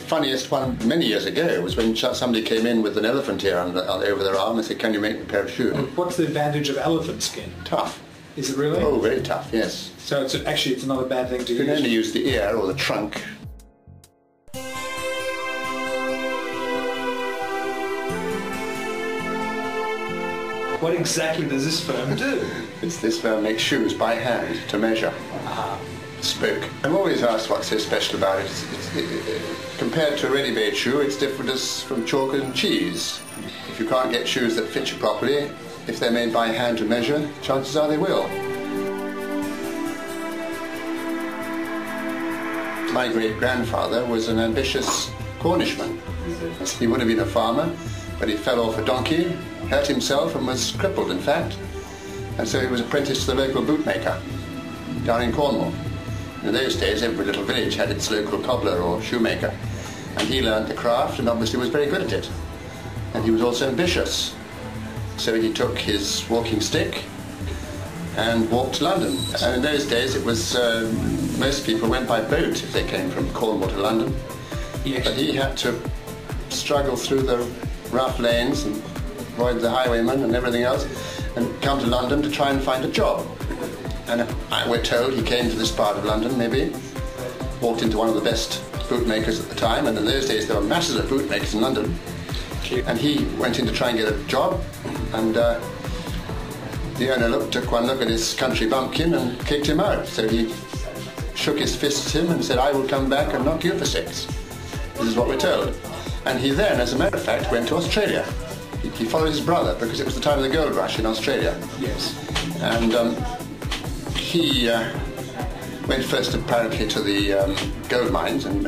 funniest one many years ago was when somebody came in with an elephant ear over their arm and said, "Can you make me a pair of shoes?" What's the advantage of elephant skin? Tough. Is it really? Oh, very tough, yes. So it's not a bad thing to use? You can only use the ear or the trunk. What exactly does this firm do? This firm makes shoes by hand to measure. Spoke. I'm always asked what's so special about it. Compared to a ready-made shoe, it's different as from chalk and cheese. If you can't get shoes that fit you properly, if they're made by hand to measure, chances are they will. My great-grandfather was an ambitious Cornishman. He would have been a farmer, but he fell off a donkey, hurt himself and was crippled, in fact. And so he was apprenticed to the local bootmaker down in Cornwall. In those days, every little village had its local cobbler or shoemaker. And he learned the craft and obviously was very good at it. And he was also ambitious. So he took his walking stick and walked to London. And in those days, it was most people went by boat if they came from Cornwall to London. Yes. But he had to struggle through the rough lanes and avoid the highwaymen and everything else and come to London to try and find a job. And we're told he came to this part of London, maybe, walked into one of the best bootmakers at the time, and in those days there were masses of bootmakers in London. And he went in to try and get a job, and the owner took one look at his country bumpkin and kicked him out. So he shook his fist at him and said, "I will come back and knock you for six." This is what we're told. And he then, as a matter of fact, went to Australia. He followed his brother because it was the time of the gold rush in Australia. Yes. And he went first apparently to the gold mines, and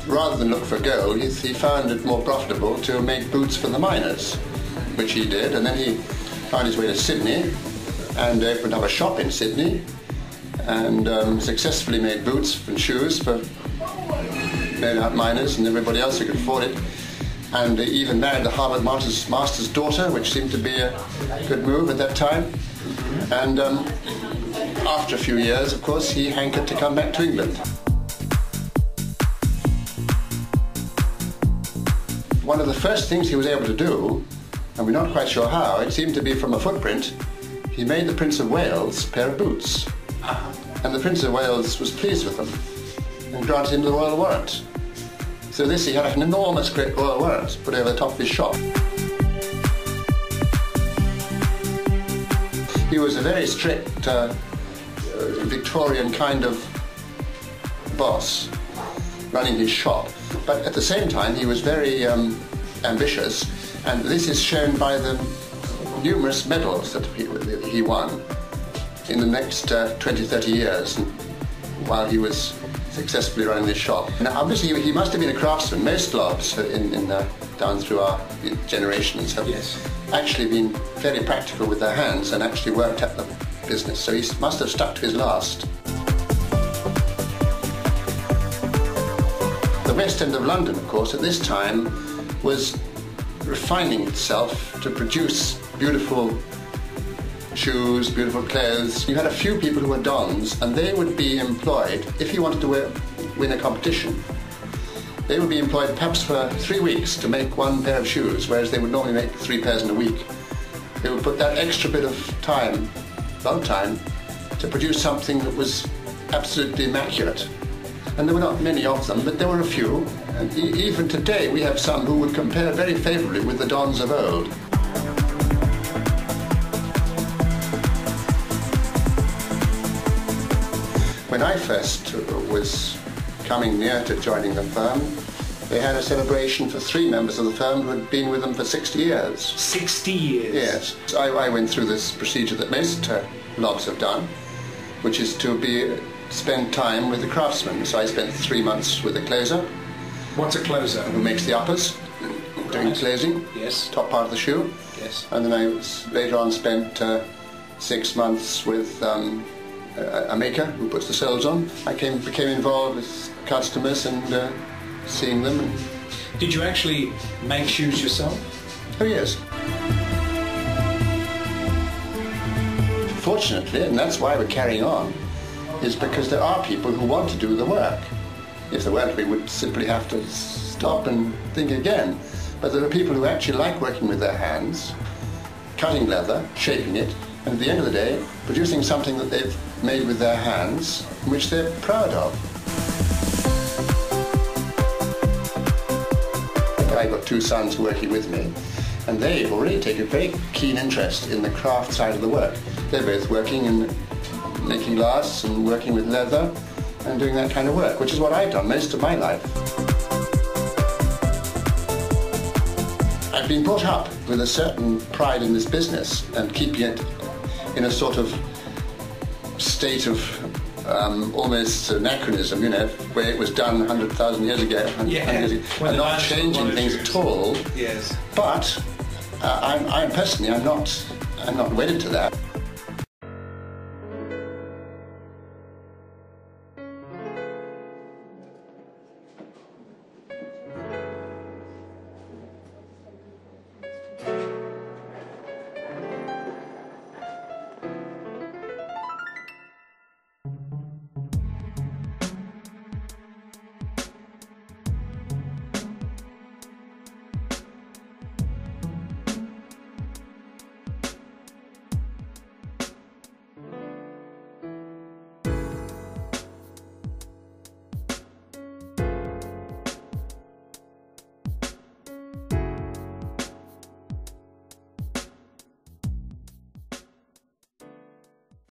rather than look for gold, he found it more profitable to make boots for the miners, which he did. And then he found his way to Sydney and opened up a shop in Sydney and successfully made boots and shoes for miners and everybody else who could afford it. And even married the Harvard master's daughter, which seemed to be a good move at that time. And after a few years, of course, he hankered to come back to England. One of the first things he was able to do, and we're not quite sure how, it seemed to be from a footprint, he made the Prince of Wales a pair of boots. And the Prince of Wales was pleased with them and granted him the royal warrant. So he had an enormous great royal warrant put over the top of his shop. He was a very strict Victorian kind of boss running his shop, but at the same time he was very ambitious, and this is shown by the numerous medals that he won in the next 20-30 years while he was successfully running this shop. Now, obviously, he must have been a craftsman. Most Lobbs down through our generations have actually been very practical with their hands and actually worked at the business. So he must have stuck to his last. The West End of London, of course, at this time was refining itself to produce beautiful shoes, beautiful clothes. You had a few people who were dons, and they would be employed, if you wanted to win a competition, they would be employed perhaps for 3 weeks to make one pair of shoes, whereas they would normally make 3 pairs in a week. They would put that extra bit of time, a lot of time, to produce something that was absolutely immaculate. And there were not many of them, but there were a few. And even today we have some who would compare very favourably with the dons of old. When I first was coming near to joining the firm, they had a celebration for 3 members of the firm who had been with them for 60 years. 60 years? Yes. I went through this procedure that most Lobbs have done, which is to spend time with the craftsman. So I spent 3 months with the closer. What's a closer? Who makes the uppers, doing closing. Yes. Top part of the shoe. Yes. And then I later on spent 6 months with a maker who puts the soles on. I became involved with customers and seeing them. Did you actually make shoes yourself? Oh yes. Fortunately, and that's why we're carrying on, is because there are people who want to do the work. If there weren't, we would simply have to stop and think again. But there are people who actually like working with their hands, cutting leather, shaping it, and at the end of the day, producing something that they've made with their hands, which they're proud of. I've got two sons working with me, and they already take a very keen interest in the craft side of the work. They're both working in making lasts and working with leather and doing that kind of work, which is what I've done most of my life. I've been brought up with a certain pride in this business and keeping it in a sort of state of almost anachronism, you know, where it was done 100,000 years ago, and not changing things at all. Yes. But I'm personally, I'm not wedded to that.